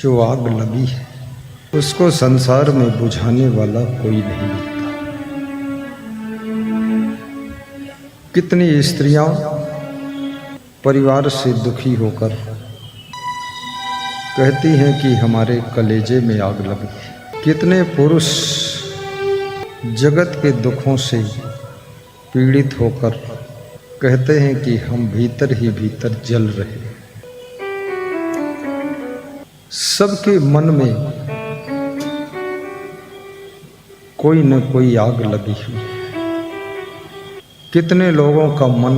जो आग लगी है उसको संसार में बुझाने वाला कोई नहीं मिलता। कितनी स्त्रियां परिवार से दुखी होकर कहती हैं कि हमारे कलेजे में आग लगी। कितने पुरुष जगत के दुखों से पीड़ित होकर कहते हैं कि हम भीतर ही भीतर जल रहे। सबके मन में कोई न कोई आग लगी हुई। कितने लोगों का मन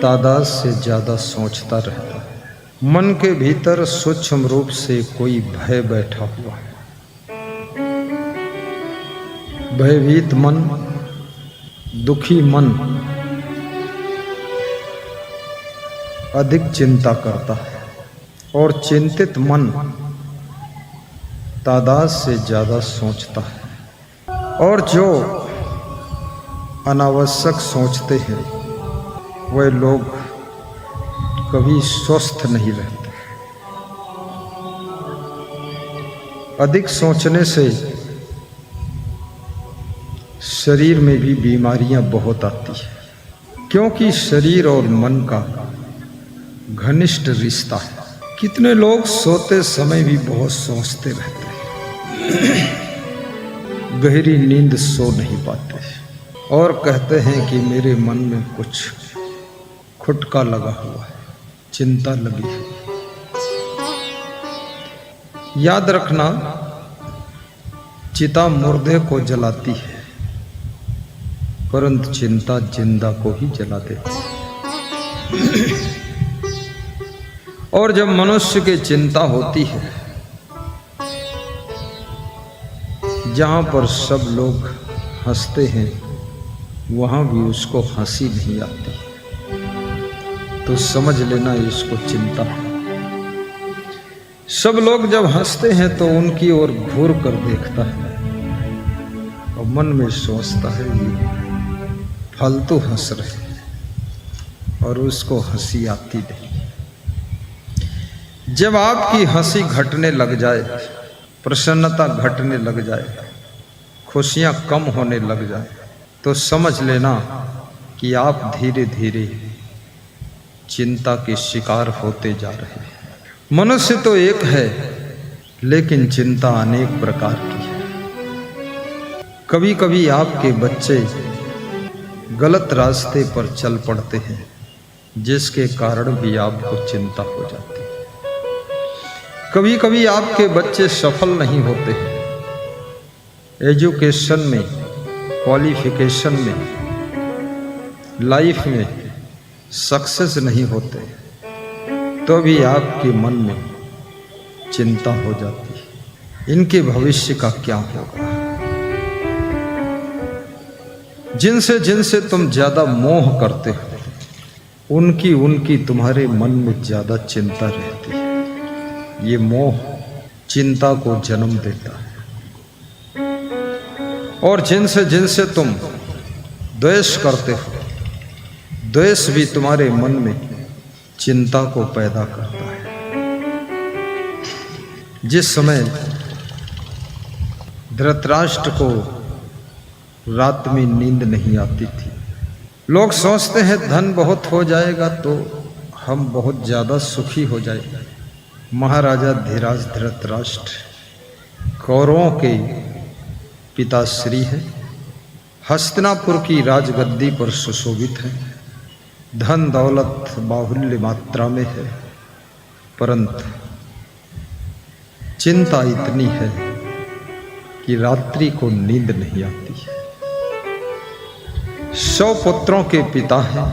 तादाद से ज्यादा सोचता रहता है। मन के भीतर सूक्ष्म रूप से कोई भय बैठा हुआ है। भयभीत मन, दुखी मन अधिक चिंता करता है और चिंतित मन तादाद से ज्यादा सोचता है। और जो अनावश्यक सोचते हैं वे लोग कभी स्वस्थ नहीं रहते। अधिक सोचने से शरीर में भी बीमारियां बहुत आती है, क्योंकि शरीर और मन का घनिष्ठ रिश्ता है। कितने लोग सोते समय भी बहुत सोचते रहते हैं, गहरी नींद सो नहीं पाते और कहते हैं कि मेरे मन में कुछ खुटका लगा हुआ है, चिंता लगी है। याद रखना, चिता मुर्दे को जलाती है परंतु चिंता जिंदा को ही जला देती है। और जब मनुष्य की चिंता होती है, जहां पर सब लोग हंसते हैं वहां भी उसको हंसी नहीं आती, तो समझ लेना इसको चिंता है। सब लोग जब हंसते हैं तो उनकी ओर घूर कर देखता है और मन में सोचता है ये फालतू हंस रहे हैं, और उसको हंसी आती नहीं। जब आपकी हंसी घटने लग जाए, प्रसन्नता घटने लग जाए, खुशियां कम होने लग जाए, तो समझ लेना कि आप धीरे धीरे चिंता के शिकार होते जा रहे हैं। मनुष्य तो एक है लेकिन चिंता अनेक प्रकार की है। कभी कभी आपके बच्चे गलत रास्ते पर चल पड़ते हैं, जिसके कारण भी आपको चिंता हो जाती है। कभी कभी आपके बच्चे सफल नहीं होते हैं, एजुकेशन में, क्वालिफिकेशन में, लाइफ में सक्सेस नहीं होते, तो भी आपके मन में चिंता हो जाती है, इनके भविष्य का क्या होगा। जिनसे जिनसे तुम ज्यादा मोह करते हो उनकी तुम्हारे मन में ज्यादा चिंता रहती है। ये मोह चिंता को जन्म देता है। और जिनसे जिनसे तुम द्वेष करते हो, द्वेष भी तुम्हारे मन में चिंता को पैदा करता है। जिस समय धृतराष्ट्र को रात में नींद नहीं आती थी, लोग सोचते हैं धन बहुत हो जाएगा तो हम बहुत ज्यादा सुखी हो जाएंगे। महाराजा धीराज धृतराष्ट्र कौरवों के पिताश्री हैं, हस्तिनापुर की राजगद्दी पर सुशोभित हैं, धन दौलत बाहुल्य मात्रा में है, परंतु चिंता इतनी है कि रात्रि को नींद नहीं आती है। 100 पुत्रों के पिता हैं,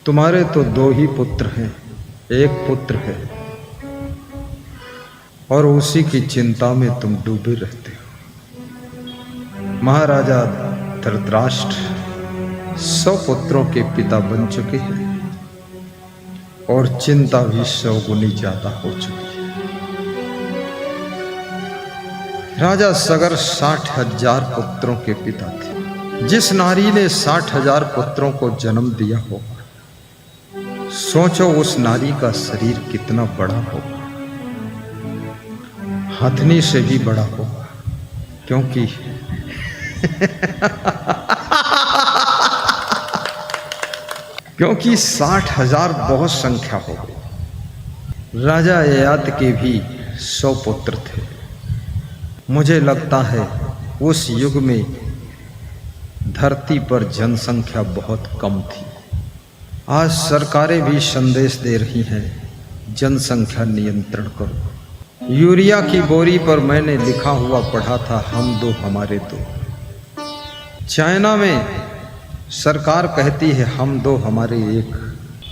तुम्हारे तो 2 ही पुत्र हैं, एक पुत्र है और उसी की चिंता में तुम डूबे रहते हो। महाराजा धृतराष्ट्र 100 पुत्रों के पिता बन चुके हैं और चिंता भी 100 गुनी ज्यादा हो चुकी है। राजा सगर 60,000 पुत्रों के पिता थे, जिस नारी ने 60,000 पुत्रों को जन्म दिया हो, सोचो उस नारी का शरीर कितना बड़ा होगा, हथनी से भी बड़ा होगा, क्योंकि क्योंकि 60,000 बहुत संख्या हो गई। राजा ययाति के भी 100 पुत्र थे। मुझे लगता है उस युग में धरती पर जनसंख्या बहुत कम थी। आज सरकारें भी संदेश दे रही हैं, जनसंख्या नियंत्रण करो। यूरिया की बोरी पर मैंने लिखा हुआ पढ़ा था, हम दो हमारे दो। चाइना में सरकार कहती है हम दो हमारे एक,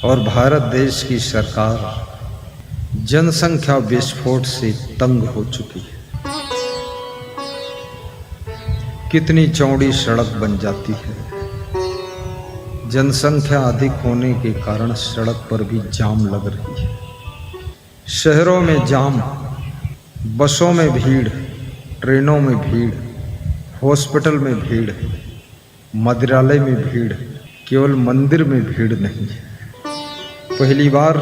और भारत देश की सरकार जनसंख्या विस्फोट से तंग हो चुकी है। कितनी चौड़ी सड़क बन जाती है, जनसंख्या अधिक होने के कारण सड़क पर भी जाम लग रही है। शहरों में जाम, बसों में भीड़, ट्रेनों में भीड़, हॉस्पिटल में भीड़, मंदिरालय में भीड़, केवल मंदिर में भीड़ नहीं है। पहली बार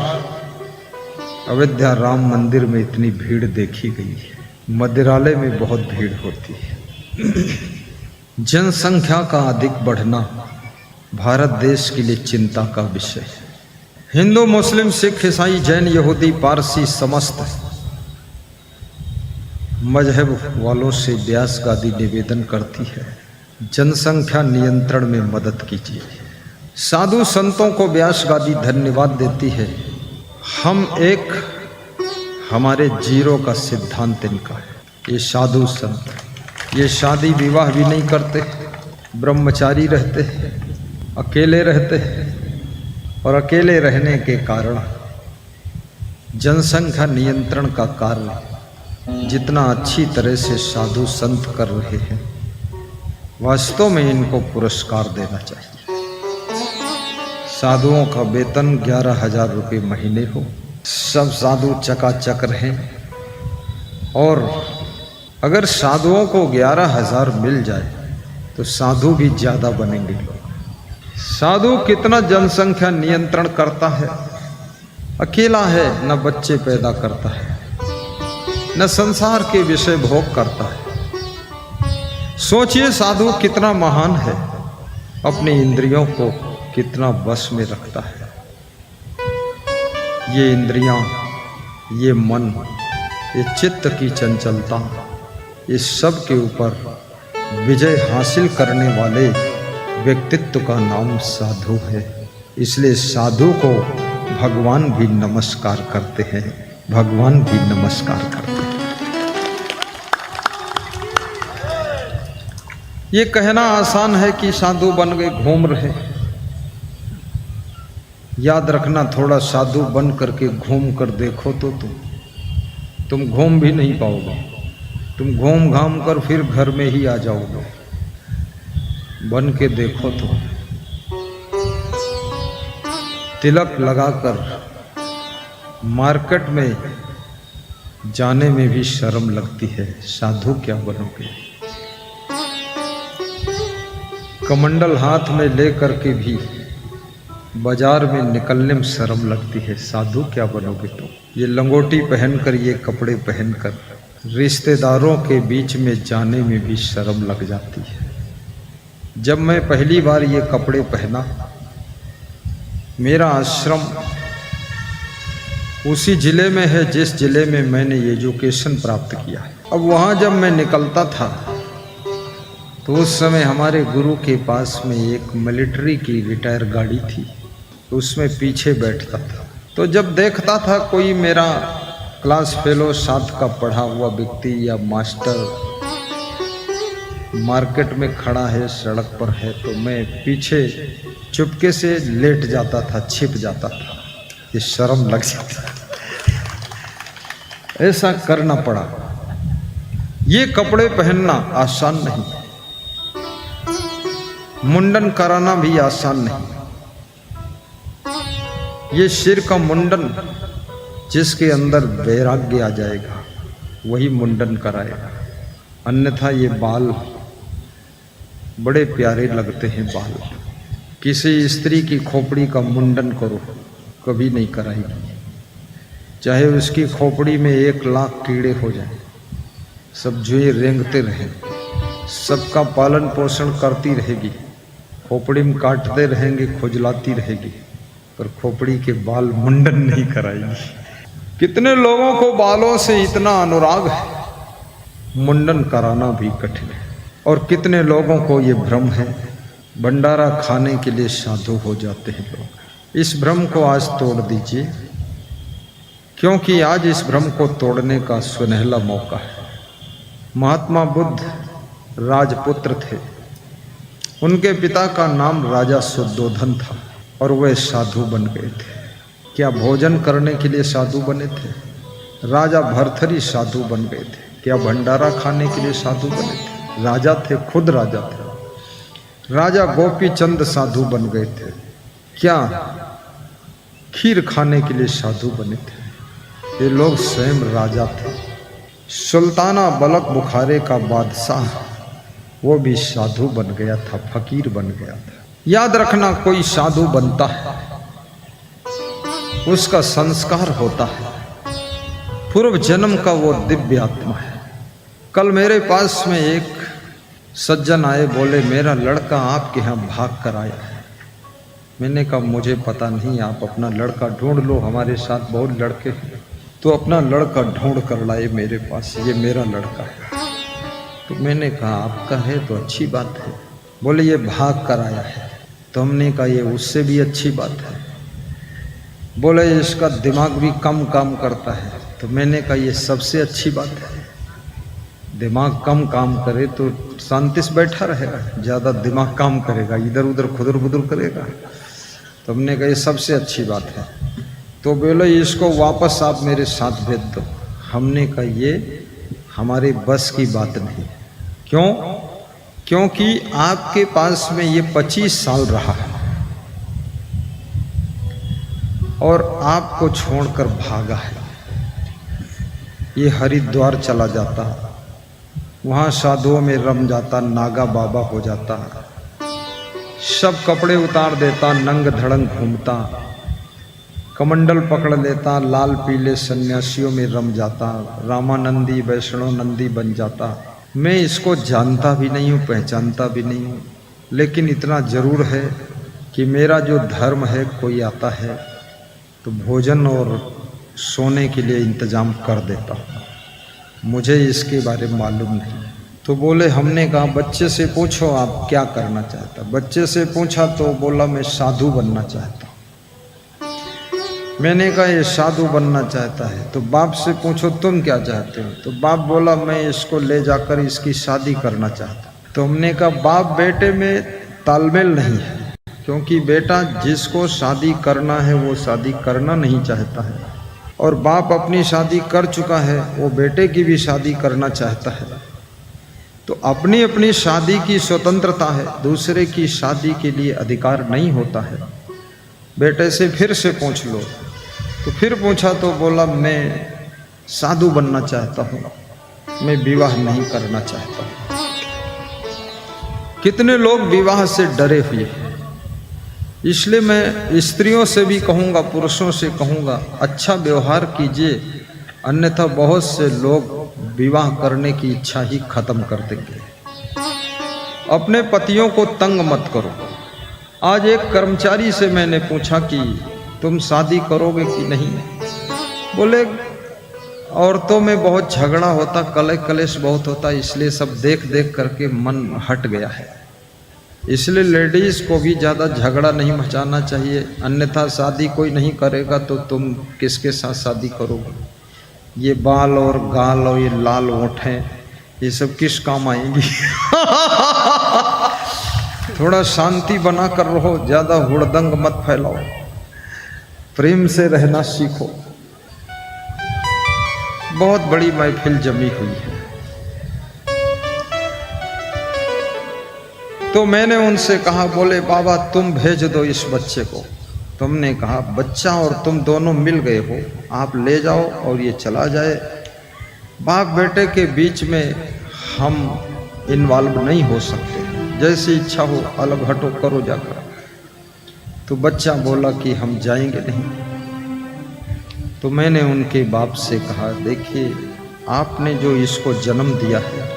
अयोध्या राम मंदिर में इतनी भीड़ देखी गई है। मंदिरालय में बहुत भीड़ होती है। जनसंख्या का अधिक बढ़ना भारत देश के लिए चिंता का विषय है। हिंदू, मुस्लिम, सिख, ईसाई, जैन, यहूदी, पारसी समस्त मजहब वालों से व्यास गादी निवेदन करती है, जनसंख्या नियंत्रण में मदद कीजिए। साधु संतों को व्यास गादी धन्यवाद देती है। हम एक, हमारे जीरो का सिद्धांत इनका है। ये साधु संत, ये शादी विवाह भी नहीं करते, ब्रह्मचारी रहते हैं, अकेले रहते हैं, और अकेले रहने के कारण जनसंख्या नियंत्रण का कार्य जितना अच्छी तरह से साधु संत कर रहे हैं, वास्तव में इनको पुरस्कार देना चाहिए। साधुओं का वेतन 11,000 रुपये महीने हो, सब साधु चकाचक रहें, और अगर साधुओं को 11,000 मिल जाए तो साधु भी ज़्यादा बनेंगे लोग। साधु कितना जनसंख्या नियंत्रण करता है, अकेला है, न बच्चे पैदा करता है, न संसार के विषय भोग करता है। सोचिए साधु कितना महान है, अपनी इंद्रियों को कितना वश में रखता है। ये इंद्रियां, ये मन, ये चित्त की चंचलता, ये सब के ऊपर विजय हासिल करने वाले व्यक्तित्व का नाम साधु है। इसलिए साधु को भगवान भी नमस्कार करते हैं, भगवान भी नमस्कार करते हैं। ये कहना आसान है कि साधु बन गए घूम रहे। याद रखना, थोड़ा साधु बन करके घूम कर देखो तो तुम घूम भी नहीं पाओगे। तुम घूम घाम कर फिर घर में ही आ जाओगे। बन के देखो तो तिलक लगाकर मार्केट में जाने में भी शर्म लगती है, साधु क्या बनोगे। कमंडल हाथ में लेकर के भी बाजार में निकलने में शर्म लगती है, साधु क्या बनोगे तुम। ये लंगोटी पहनकर, ये कपड़े पहनकर रिश्तेदारों के बीच में जाने में भी शर्म लग जाती है। जब मैं पहली बार ये कपड़े पहना, मेरा आश्रम उसी जिले में है जिस जिले में मैंने एजुकेशन प्राप्त किया। अब वहाँ जब मैं निकलता था तो उस समय हमारे गुरु के पास में एक मिलिट्री की रिटायर गाड़ी थी, तो उसमें पीछे बैठता था। तो जब देखता था कोई मेरा क्लास फेलो, साथ का पढ़ा हुआ व्यक्ति या मास्टर मार्केट में खड़ा है, सड़क पर है, तो मैं पीछे चुपके से लेट जाता था, छिप जाता था। ये शर्म लग जाती, ऐसा करना पड़ा। ये कपड़े पहनना आसान नहीं, मुंडन कराना भी आसान नहीं। ये सिर का मुंडन, जिसके अंदर वैराग्य आ जाएगा वही मुंडन कराएगा, अन्यथा ये बाल बड़े प्यारे लगते हैं बाल। किसी स्त्री की खोपड़ी का मुंडन करो, कभी नहीं कराएगी, चाहे उसकी खोपड़ी में 1,00,000 कीड़े हो जाए, सब जुए रेंगते रहें, सबका पालन पोषण करती रहेगी, खोपड़ी में काटते रहेंगे, खुजलाती रहेगी, पर खोपड़ी के बाल मुंडन नहीं कराएगी। कितने लोगों को बालों से इतना अनुराग है, मुंडन कराना भी कठिन है। और कितने लोगों को ये भ्रम है, भंडारा खाने के लिए साधु हो जाते हैं लोग। इस भ्रम को आज तोड़ दीजिए, क्योंकि आज इस भ्रम को तोड़ने का सुनहला मौका है। महात्मा बुद्ध राजपुत्र थे, उनके पिता का नाम राजा शुद्धोधन था और वह साधु बन गए थे। क्या भोजन करने के लिए साधु बने थे? राजा भर्तृहरि साधु बन गए थे। क्या भंडारा खाने के लिए साधु बने थे? राजा थे, खुद राजा थे। राजा गोपीचंद साधु बन गए थे। क्या खीर खाने के लिए साधु बने थे? ये लोग स्वयं राजा थे। सुल्ताना बलक बुखारे का बादशाह, वो भी साधु बन गया था, फकीर बन गया था। याद रखना, कोई साधु बनता है, उसका संस्कार होता है, पूर्व जन्म का वो दिव्य आत्मा है। कल मेरे पास में एक सज्जन आए, बोले मेरा लड़का आपके यहाँ भाग कर आया है। मैंने कहा मुझे पता नहीं, आप अपना लड़का ढूंढ लो, हमारे साथ बहुत लड़के हैं, तो अपना लड़का ढूंढ कर लाए मेरे पास, ये मेरा लड़का है। तो मैंने कहा आपका है तो अच्छी बात है। बोले ये भाग कर आया है। तो हमने कहा ये उससे भी अच्छी बात है। बोले इसका दिमाग भी कम काम करता है। तो मैंने कहा ये सबसे अच्छी बात है। दिमाग कम काम करे तो शांति से बैठा रहेगा, ज़्यादा दिमाग काम करेगा, इधर उधर खुदर बुदर करेगा। तो हमने कहा ये सबसे अच्छी बात है। तो बोले इसको वापस आप मेरे साथ भेज दो। हमने कहा ये हमारे बस की बात नहीं। क्यों? क्योंकि आपके पास में ये 25 साल रहा है और आपको छोड़कर भागा है। ये हरिद्वार चला जाता, वहाँ साधुओं में रम जाता, नागा बाबा हो जाता, सब कपड़े उतार देता, नंग धड़ंग घूमता, कमंडल पकड़ लेता, लाल पीले सन्यासियों में रम जाता, रामानंदी वैष्णव नंदी बन जाता। मैं इसको जानता भी नहीं हूँ, पहचानता भी नहीं हूँ, लेकिन इतना ज़रूर है कि मेरा जो धर्म है, कोई आता है तो भोजन और सोने के लिए इंतज़ाम कर देता हूँ, मुझे इसके बारे में मालूम नहीं। तो बोले, हमने कहा बच्चे से पूछो आप क्या करना चाहता। बच्चे से पूछा तो बोला मैं साधु बनना चाहता हूँ। मैंने कहा ये साधु बनना चाहता है। तो बाप से पूछो तुम क्या चाहते हो। तो बाप बोला मैं इसको ले जाकर इसकी शादी करना चाहता हूँ। तो हमने कहा बाप बेटे में तालमेल नहीं है, क्योंकि बेटा जिसको शादी करना है वो शादी करना नहीं चाहता है, और बाप अपनी शादी कर चुका है, वो बेटे की भी शादी करना चाहता है। तो अपनी अपनी शादी की स्वतंत्रता है, दूसरे की शादी के लिए अधिकार नहीं होता है। बेटे से फिर से पूछ लो। तो फिर पूछा तो बोला मैं साधु बनना चाहता हूँ, मैं विवाह नहीं करना चाहता हूँ। कितने लोग विवाह से डरे हुए हैं। इसलिए मैं स्त्रियों से भी कहूँगा, पुरुषों से कहूँगा, अच्छा व्यवहार कीजिए, अन्यथा बहुत से लोग विवाह करने की इच्छा ही खत्म कर देंगे। अपने पतियों को तंग मत करो। आज एक कर्मचारी से मैंने पूछा कि तुम शादी करोगे कि नहीं। बोले औरतों में बहुत झगड़ा होता, कलह कलेश बहुत होता, इसलिए सब देख देख करके मन हट गया है। इसलिए लेडीज़ को भी ज़्यादा झगड़ा नहीं मचाना चाहिए, अन्यथा शादी कोई नहीं करेगा तो तुम किसके साथ शादी करोगे। ये बाल और गाल और ये लाल ओंठें, ये सब किस काम आएंगी। थोड़ा शांति बना कर रहो, ज़्यादा हुड़दंग मत फैलाओ, प्रेम से रहना सीखो। बहुत बड़ी महफिल जमी हुई है। तो मैंने उनसे कहा, बोले बाबा तुम भेज दो इस बच्चे को। तुमने कहा बच्चा और तुम दोनों मिल गए हो, आप ले जाओ और ये चला जाए। बाप बेटे के बीच में हम इन्वॉल्व नहीं हो सकते। जैसी इच्छा हो अलग हटो, करो जाकर। तो बच्चा बोला कि हम जाएंगे नहीं। तो मैंने उनके बाप से कहा, देखिए आपने जो इसको जन्म दिया है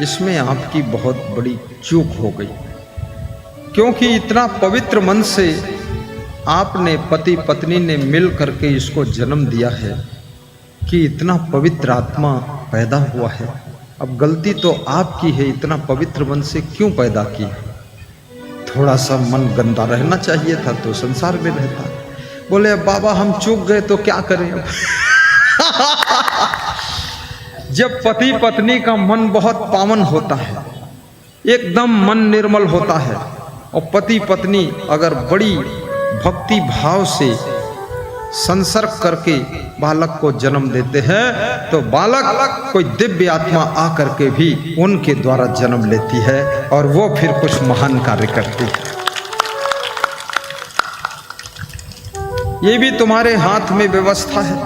इसमें आपकी बहुत बड़ी चूक हो गई, क्योंकि इतना पवित्र मन से आपने पति पत्नी ने मिल करके इसको जन्म दिया है कि इतना पवित्र आत्मा पैदा हुआ है। अब गलती तो आपकी है, इतना पवित्र मन से क्यों पैदा किया? थोड़ा सा मन गंदा रहना चाहिए था तो संसार में रहता। बोले अब बाबा हम चूक गए तो क्या करें अब? जब पति पत्नी का मन बहुत पावन होता है, एकदम मन निर्मल होता है, और पति पत्नी अगर बड़ी भक्ति भाव से संसर्ग करके बालक को जन्म देते हैं तो बालक कोई दिव्य आत्मा आकर के भी उनके द्वारा जन्म लेती है और वो फिर कुछ महान कार्य करती है। ये भी तुम्हारे हाथ में व्यवस्था है,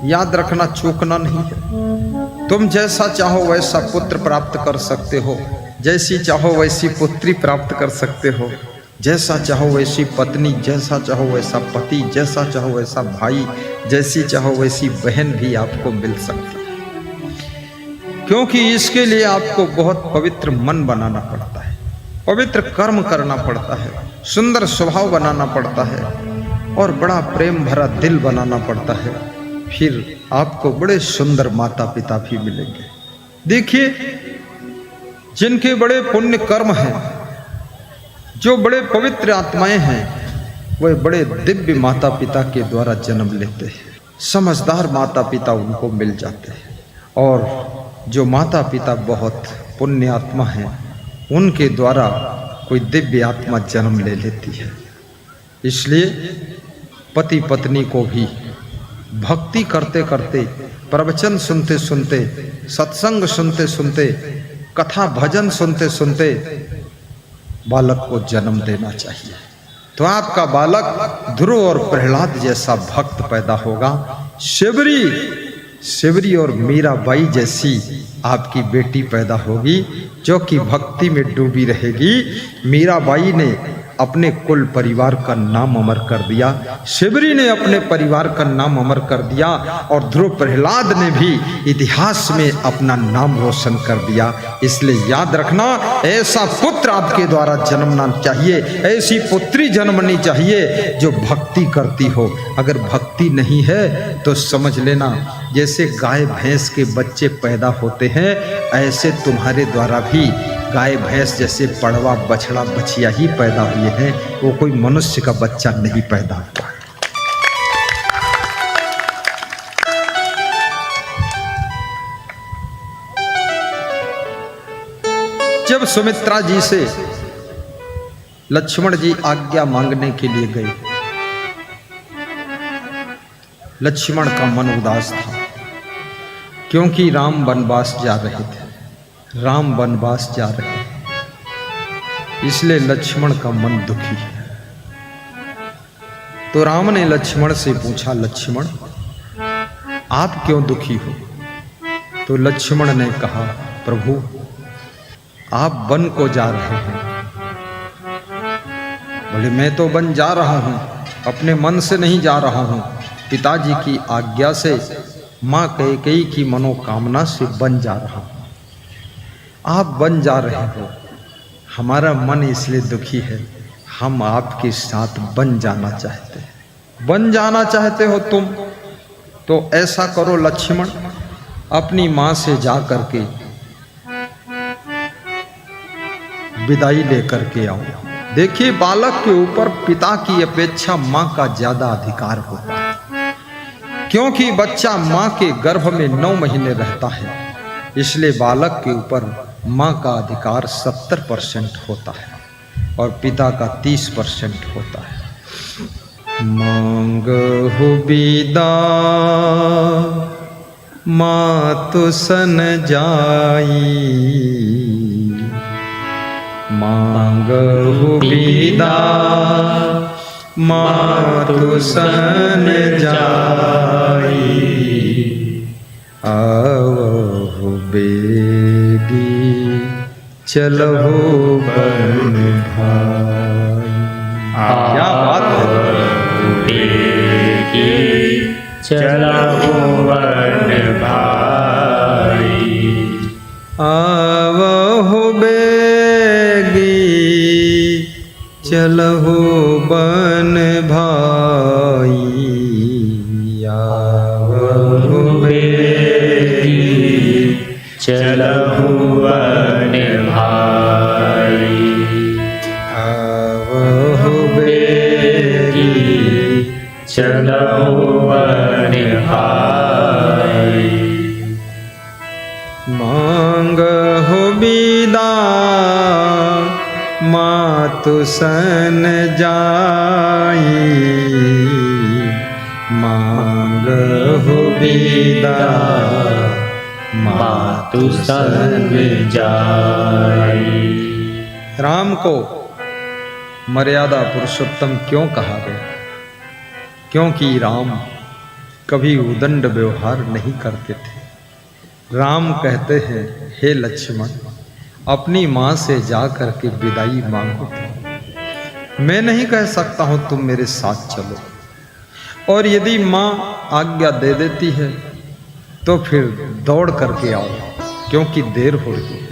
याद रखना, चूकना नहीं है। तुम जैसा चाहो वैसा पुत्र प्राप्त कर सकते हो, जैसी चाहो वैसी पुत्री प्राप्त कर सकते हो, जैसा चाहो वैसी पत्नी, जैसा चाहो वैसा पति, जैसा चाहो वैसा भाई, जैसी चाहो वैसी बहन भी आपको मिल सकती है। क्योंकि इसके लिए आपको बहुत पवित्र मन बनाना पड़ता है, पवित्र कर्म करना पड़ता है, सुंदर स्वभाव बनाना पड़ता है और बड़ा प्रेम भरा दिल बनाना पड़ता है। फिर आपको बड़े सुंदर माता पिता भी मिलेंगे। देखिए जिनके बड़े पुण्य कर्म हैं, जो बड़े पवित्र आत्माएं हैं, वह बड़े दिव्य माता पिता के द्वारा जन्म लेते हैं। समझदार माता पिता उनको मिल जाते हैं, और जो माता पिता बहुत पुण्य आत्मा हैं उनके द्वारा कोई दिव्य आत्मा जन्म ले लेती है। इसलिए पति पत्नी को भी भक्ति करते करते, प्रवचन सुनते सुनते, सत्संग सुनते सुनते, कथा भजन सुनते सुनते बालक को जन्म देना चाहिए। तो आपका बालक ध्रुव और प्रहलाद जैसा भक्त पैदा होगा। शिवरी और मीराबाई जैसी आपकी बेटी पैदा होगी जो कि भक्ति में डूबी रहेगी। मीराबाई ने अपने कुल परिवार का नाम अमर कर दिया, शिवरी ने अपने परिवार का नाम अमर कर दिया, और ध्रुव प्रहलाद ने भी इतिहास में अपना नाम रोशन कर दिया। इसलिए याद रखना, ऐसा पुत्र आपके द्वारा जन्मना चाहिए, ऐसी पुत्री जन्मनी चाहिए जो भक्ति करती हो। अगर भक्ति नहीं है तो समझ लेना जैसे गाय भैंस के बच्चे पैदा होते हैं, ऐसे तुम्हारे द्वारा भी गाय भैंस जैसे पड़वा बछड़ा बछिया ही पैदा हुए हैं, वो कोई मनुष्य का बच्चा नहीं पैदा हुआ। जब सुमित्रा जी से लक्ष्मण जी आज्ञा मांगने के लिए गए, लक्ष्मण का मन उदास था, क्योंकि राम वनवास जा रहे थे, राम वनवास जा रहे हैं, इसलिए लक्ष्मण का मन दुखी है। तो राम ने लक्ष्मण से पूछा, लक्ष्मण आप क्यों दुखी हो? तो लक्ष्मण ने कहा, प्रभु आप वन को जा रहे हैं। बोले मैं तो वन जा रहा हूं, अपने मन से नहीं जा रहा हूं, पिताजी की आज्ञा से, मां कैकेयी की मनोकामना से वन जा रहा हूं। आप वन जा रहे हो, हमारा मन इसलिए दुखी है, हम आपके साथ वन जाना चाहते हैं। वन जाना चाहते हो तुम, तो ऐसा करो लक्ष्मण, अपनी मां से जा करके विदाई लेकर के आओ। देखिए बालक के ऊपर पिता की अपेक्षा मां का ज्यादा अधिकार होता है, क्योंकि बच्चा मां के गर्भ में 9 महीने रहता है, इसलिए बालक के ऊपर मां का अधिकार 70% होता है और पिता का 30% होता है। मांगहु बिदा मातु सन जाई, मांगहु बिदा मातु सन जाई, आवहु बेगी चलहु बन भाई। क्या बात है। चलहु बन भाई। आवहु बेगी चलहु बन भाई। आवहु बेगी चलहु बन भाई। आवहु बेगी चलहु बन भाई। मांगहु बिदा मातु सन जाई। मांगहु बिदा मातु सन जाई। राम को मर्यादा पुरुषोत्तम क्यों कहा गया? क्योंकि राम कभी उदंड व्यवहार नहीं करते थे। राम कहते हैं, हे लक्ष्मण, अपनी माँ से जा कर के विदाई मांगो। मैं नहीं कह सकता हूं तुम मेरे साथ चलो, और यदि माँ आज्ञा दे देती है तो फिर दौड़ करके आओ, क्योंकि देर हो रही है,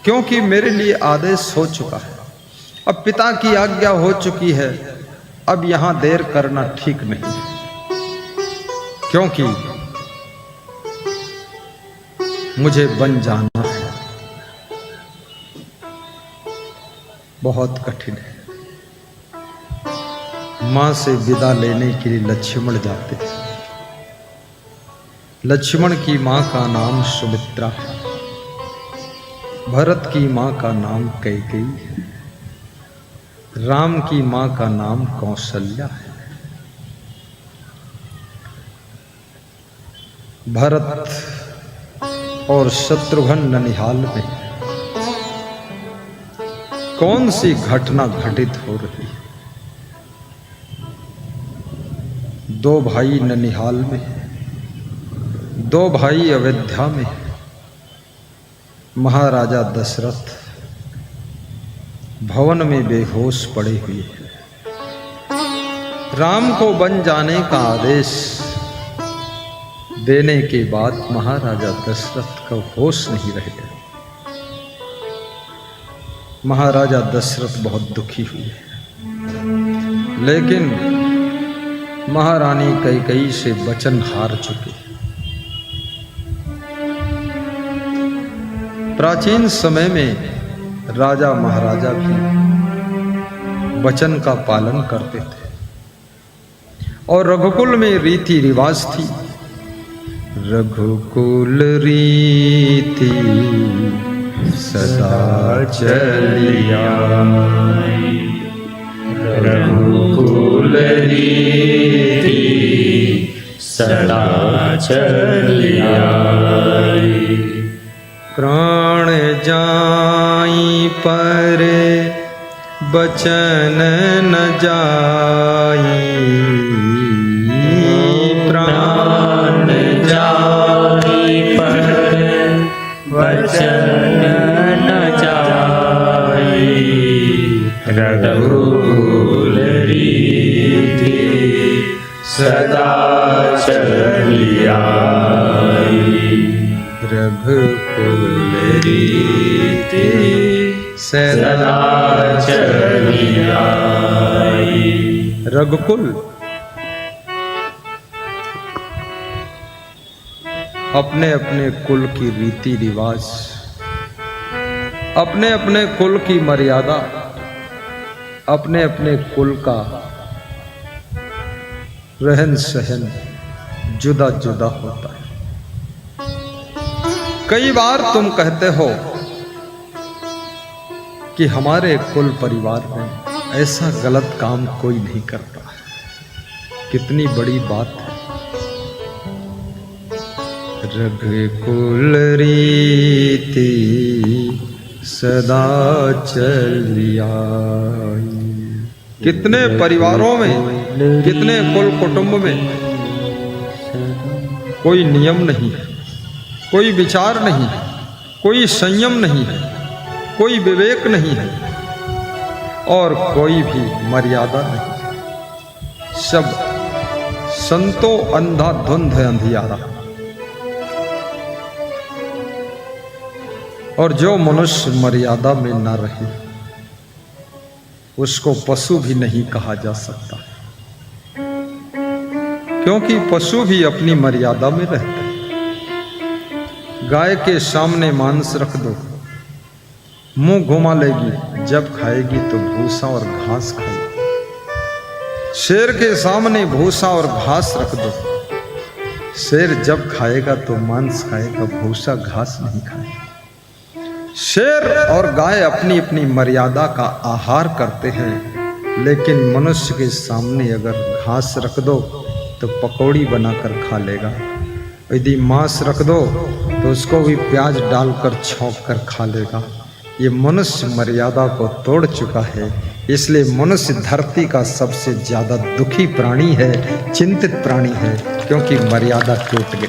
क्योंकि मेरे लिए आदेश हो चुका है। अब पिता की आज्ञा हो चुकी है, अब यहां देर करना ठीक नहीं, क्योंकि मुझे बन जाना है। बहुत कठिन है। मां से विदा लेने के लिए लक्ष्मण जाते हैं। लक्ष्मण की मां का नाम सुमित्रा है। भरत की मां का नाम कैकेयी है। राम की मां का नाम कौशल्या है। भरत और शत्रुघ्न ननिहाल में कौन सी घटना घटित हो रही है? दो भाई ननिहाल में, दो भाई अयोध्या में। महाराजा दशरथ भवन में बेहोश पड़े हुए हैं। राम को बन जाने का आदेश देने के बाद महाराजा दशरथ का होश नहीं रह गया। महाराजा दशरथ बहुत दुखी हुए, लेकिन महारानी कैकेयी से वचन हार चुके। प्राचीन समय में राजा महाराजा भी वचन का पालन करते थे, और रघुकुल में रीति रिवाज थी। रघुकुल रीति सदा चली आई। रघुकुल रीति सदा चली आई। प्राण जाई पर बचन न जाई। प्राण जाई पर वचन न जाई। रघुकुल रीति सदा चली आई। रघुकुल रीति सदा चली आई। रघुकुल अपने अपने कुल की रीति रिवाज, अपने अपने कुल की मर्यादा, अपने अपने कुल का रहन सहन जुदा जुदा होता है। कई बार तुम कहते हो कि हमारे कुल परिवार में ऐसा गलत काम कोई नहीं करता। कितनी बड़ी बात है। रघुकुल रीति सदा चली आई। कितने परिवारों में, कितने कुल कुटुंब में कोई नियम नहीं है, कोई विचार नहीं है, कोई संयम नहीं है, कोई विवेक नहीं है और कोई भी मर्यादा नहीं। सब संतो अंधाधुंध अंधियारा। और जो मनुष्य मर्यादा में न रहे उसको पशु भी नहीं कहा जा सकता, क्योंकि पशु भी अपनी मर्यादा में रहता है। गाय के सामने मांस रख दो, मुंह घुमा लेगी, जब खाएगी तो भूसा और घास खाएगी। शेर के सामने भूसा और घास रख दो, शेर जब खाएगा तो मांस खाएगा, भूसा घास नहीं खाएगा। शेर और गाय अपनी अपनी मर्यादा का आहार करते हैं, लेकिन मनुष्य के सामने अगर घास रख दो तो पकौड़ी बनाकर खा लेगा, यदि मांस रख दो तो उसको भी प्याज डालकर छौंक कर खा लेगा। ये मनुष्य मर्यादा को तोड़ चुका है, इसलिए मनुष्य धरती का सबसे ज्यादा दुखी प्राणी है, चिंतित प्राणी है, क्योंकि मर्यादा टूट गई।